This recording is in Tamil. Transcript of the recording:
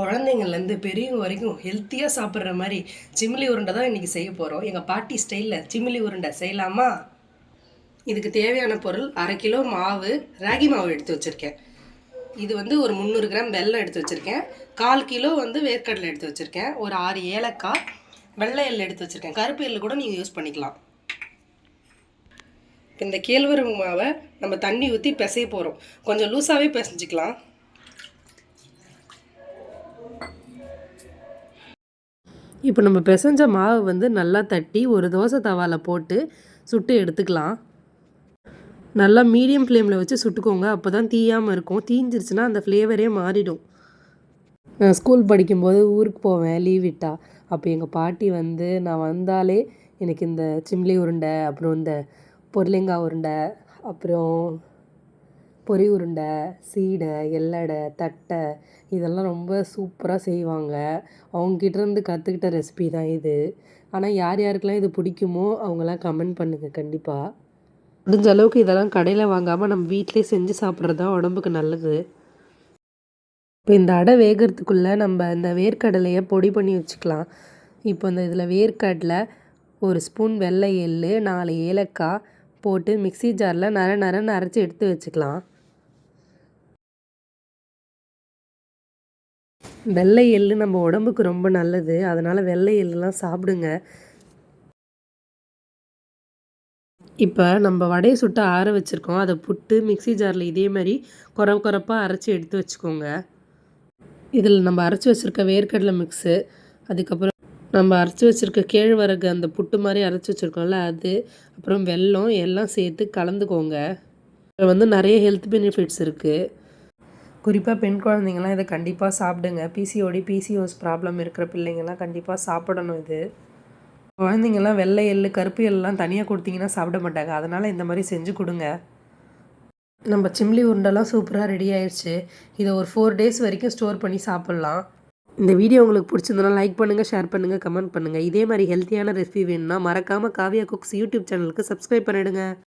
குழந்தைங்கள்லேருந்து பெரியவங்க வரைக்கும் ஹெல்த்தியாக சாப்பிட்ற மாதிரி சிமிலி உருண்டை தான் இன்றைக்கி செய்ய போகிறோம். எங்கள் பாட்டி ஸ்டைலில் சிமிலி உருண்டை செய்யலாமா? இதுக்கு தேவையான பொருள் 1/2 கிலோ மாவு, ராகி மாவு எடுத்து வச்சுருக்கேன். இது வந்து ஒரு 300 கிராம் வெல்லம் எடுத்து வச்சுருக்கேன். 1/4 கிலோ வந்து வேர்க்கடலை எடுத்து வச்சுருக்கேன். ஒரு 6 ஏலக்காய், வெள்ளை எள் எடுத்து வச்சுருக்கேன். கருப்பு எள் கூட நீங்கள் யூஸ் பண்ணிக்கலாம். இந்த கேழ்வரகு மாவை நம்ம தண்ணி ஊற்றி பிசைய போகிறோம். கொஞ்சம் லூஸாகவே பிசைஞ்சிக்கலாம். இப்போ நம்ம பிசைஞ்ச மாவு வந்து நல்லா தட்டி ஒரு தோசை தவாவில் போட்டு சுட்டு எடுத்துக்கலாம். நல்லா மீடியம் ஃப்ளேமில் வச்சு சுட்டுக்கோங்க, அப்போ தான் தீயாமல் இருக்கும். தீஞ்சிருச்சுன்னா அந்த ஃப்ளேவரே மாறிடும். நான் ஸ்கூல் படிக்கும்போது ஊருக்கு போவேன் லீவ் விட்டால். அப்போ எங்கள் பாட்டி வந்து நான் வந்தாலே எனக்கு இந்த சிம்லி உருண்டை, அப்புறம் இந்த பொருளைங்காய் உருண்டை, அப்புறம் பொரி உருண்டை, சீடை, எள்ளடை, தட்டை இதெல்லாம் ரொம்ப சூப்பராக செய்வாங்க. அவங்ககிட்டேருந்து கற்றுக்கிட்ட ரெசிபி தான் இது. ஆனால் யார் யாருக்கெல்லாம் இது பிடிக்குமோ அவங்களாம் கமெண்ட் பண்ணுங்கள் கண்டிப்பாக. முடிஞ்ச அளவுக்கு இதெல்லாம் கடையில் வாங்காமல் நம்ம வீட்டிலே செஞ்சு சாப்பிட்றது தான் உடம்புக்கு நல்லது. இப்போ இந்த அடை வேகிறதுக்குள்ளே நம்ம இந்த வேர்க்கடலையை பொடி பண்ணி வச்சுக்கலாம். இப்போ இந்த இதில் வேர்க்கடலை, 1 ஸ்பூன் வெள்ளை எள், 4 ஏலக்காய் போட்டு மிக்ஸி ஜாரில் நரன்னு அரைச்சி எடுத்து வச்சுக்கலாம். வெள்ளை எள் நம்ம உடம்புக்கு ரொம்ப நல்லது, அதனால் வெள்ளை எள்ளுலாம் சாப்பிடுங்க. இப்போ நம்ம வடையை சுட்டு ஆற வச்சுருக்கோம். அதை புட்டு மிக்ஸி ஜாரில் இதே மாதிரி குறப்பாக அரைச்சி எடுத்து வச்சுக்கோங்க. இதில் நம்ம அரைச்சி வச்சுருக்க வேர்க்கடலை மிக்ஸு, அதுக்கப்புறம் நம்ம அரைச்சி வச்சுருக்க கேழ்வரகு அந்த புட்டு மாதிரி அரைச்சி வச்சுருக்கோம்ல அது, அப்புறம் வெல்லம் எல்லாம் சேர்த்து கலந்துக்கோங்க. இதில் வந்து நிறைய ஹெல்த் பெனிஃபிட்ஸ் இருக்குது. குறிப்பாக பெண் குழந்தைங்கள்லாம் இதை கண்டிப்பாக சாப்பிடுங்க. பிசிஓஎஸ் ப்ராப்ளம் இருக்கிற பிள்ளைங்கள்லாம் கண்டிப்பாக சாப்பிடணும் இது. குழந்தைங்கள்லாம் வெள்ளை எள், கருப்பு எல்லாம் தனியாக கொடுத்தீங்கன்னா சாப்பிட மாட்டாங்க. அதனால் இந்த மாதிரி செஞ்சு கொடுங்க. நம்ம சிம்லி உருண்டெல்லாம் சூப்பராக ரெடி ஆயிடுச்சு. இதை ஒரு 4 days வரைக்கும் ஸ்டோர் பண்ணி சாப்பிட்லாம். இந்த வீடியோ உங்களுக்கு பிடிச்சிருந்தனா லைக் பண்ணுங்கள், ஷேர் பண்ணுங்கள், கமெண்ட் பண்ணுங்கள். இதே மாதிரி ஹெல்த்தியான ரெசிபி வேணும்னா மறக்காமல் காவியா குக்ஸ் யூடியூப் சேனலுக்கு சப்ஸ்கிரைப் பண்ணிவிடுங்க.